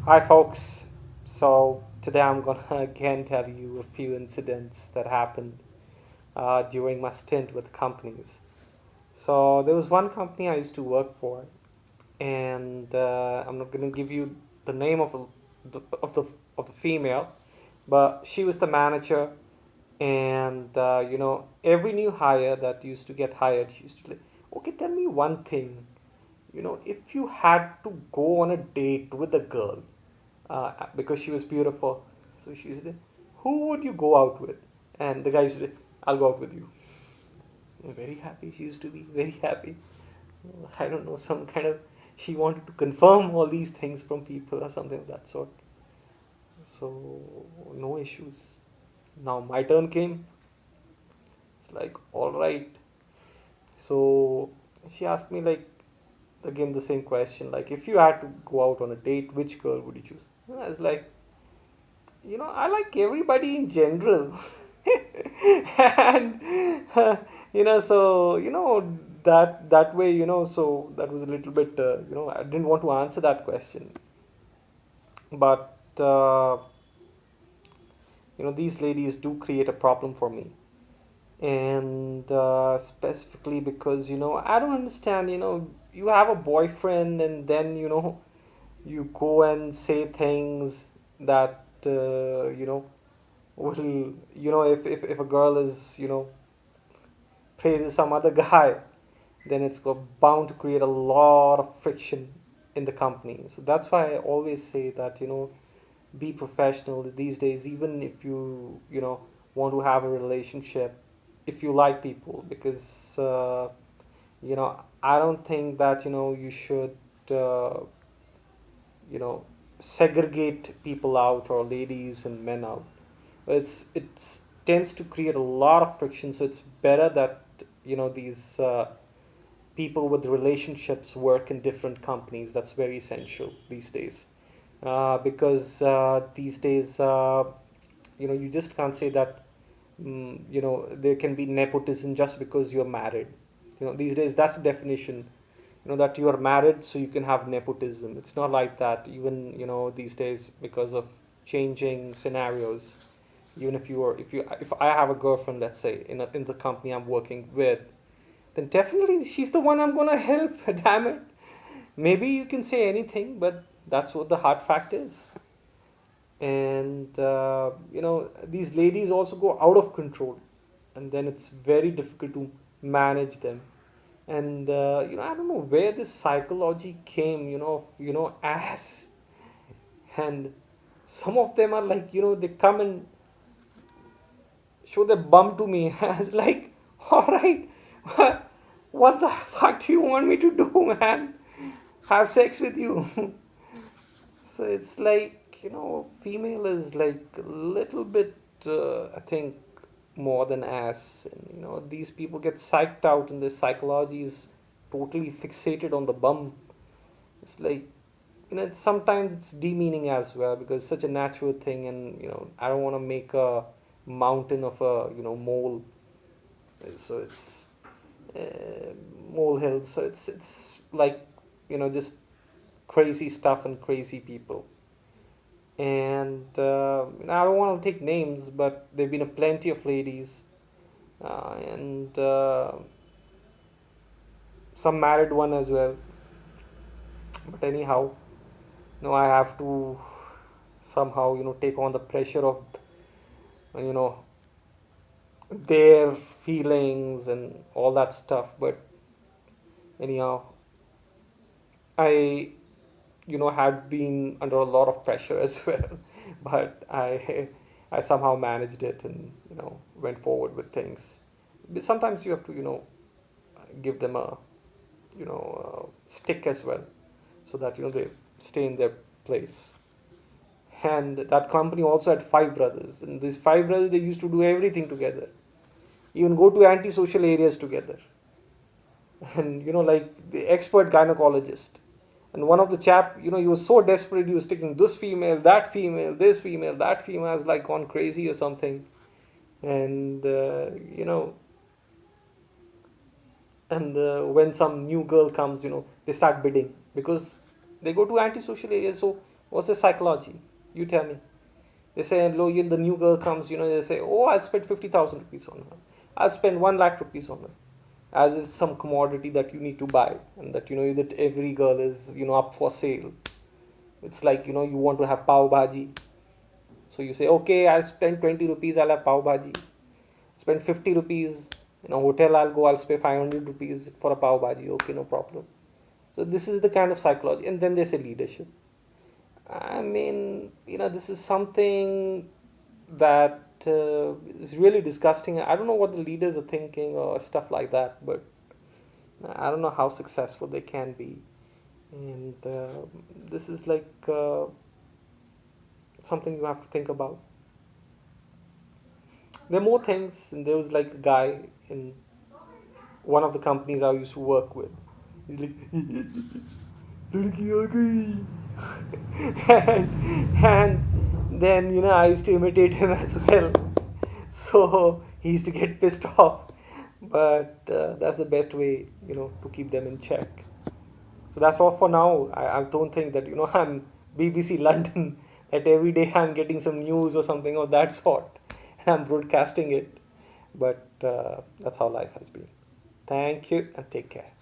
Hi, folks. So, today I'm gonna again tell you a few incidents that happened during my stint with companies. So, there was one company I used to work for, and I'm not gonna give you the name of the female, but she was the manager, and every new hire that used to get hired, she used to like, okay, tell me one thing. If you had to go on a date with a girl because she was beautiful. So she said, "Who would you go out with?" And the guy said, "I'll go out with you." Very happy. She used to be very happy. I don't know, some kind of she wanted to confirm all these things from people or something of that sort. So no issues. Now my turn came. It's like all right. So she asked me like again the same question like if you had to go out on a date, which girl would you choose? I was like, I like everybody in general. And so that way, so that was a little bit, I didn't want to answer that question, but these ladies do create a problem for me, and specifically because I don't understand. You have a boyfriend, and then you go and say things that will if a girl is praises some other guy, then it's bound to create a lot of friction in the company. So that's why I always say that be professional these days, even if you want to have a relationship, if you like people, because I don't think that you should uh, you know segregate people out, or ladies and men out. It's tends to create a lot of friction, so it's better that these people with relationships work in different companies. That's very essential these days, because these days you just can't say that there can be nepotism just because you're married. These days that's the definition, that you are married so you can have nepotism. It's not like that, even these days, because of changing scenarios. Even if I have a girlfriend, let's say, in the company I'm working with, then definitely she's the one I'm gonna help. Damn it. Maybe you can say anything, but that's what the hard fact is. And these ladies also go out of control, and then it's very difficult to manage them. And I don't know where this psychology came, as, and some of them are like, they come and show their bum to me. I was like, all right, what the fuck do you want me to do, man? Have sex with you? So it's like, female is like a little bit, I think, more than ass. And, these people get psyched out, and their psychology is totally fixated on the bum. It's like, sometimes it's demeaning as well, because it's such a natural thing, and, I don't want to make a mountain of a, mole. So it's uh, molehill. So it's like, just crazy stuff and crazy people. And I don't want to take names, but there've been a plenty of ladies, and some married one as well. But anyhow, I have to somehow take on the pressure of you know their feelings and all that stuff. But anyhow, I had been under a lot of pressure as well, but I somehow managed it, and went forward with things. But sometimes you have to give them a stick as well, so that they stay in their place. And that company also had five brothers, and these five brothers, they used to do everything together, even go to antisocial areas together. And like the expert gynecologist. And one of the chap, he was so desperate, he was taking this female, that female, this female, that female, has like gone crazy or something. And and when some new girl comes, they start bidding, because they go to antisocial areas. So What's the psychology? You tell me. They say, "Lo, the new girl comes, they say, oh, I'll spend 50,000 rupees on her. I'll spend 1 lakh rupees on her. As it's some commodity that you need to buy, and that, that every girl is, up for sale. It's like, you want to have pav bhaji. So you say, okay, I'll spend 20 rupees, I'll have pav bhaji. Spend 50 rupees, in a hotel I'll go, I'll spend 500 rupees for a pav bhaji. Okay, no problem. So this is the kind of psychology. And then they say leadership. I mean, this is something that is really disgusting. I don't know what the leaders are thinking or stuff like that, but I don't know how successful they can be. And this is like something you have to think about. There are more things, and there was like a guy in one of the companies I used to work with. He's like, "लड़की आ गई." and then I used to imitate him as well. So he used to get pissed off, but that's the best way to keep them in check. So that's all for now. I don't think that I'm BBC London, that every day I'm getting some news or something of that sort and I'm broadcasting it. But that's how life has been. Thank you and take care.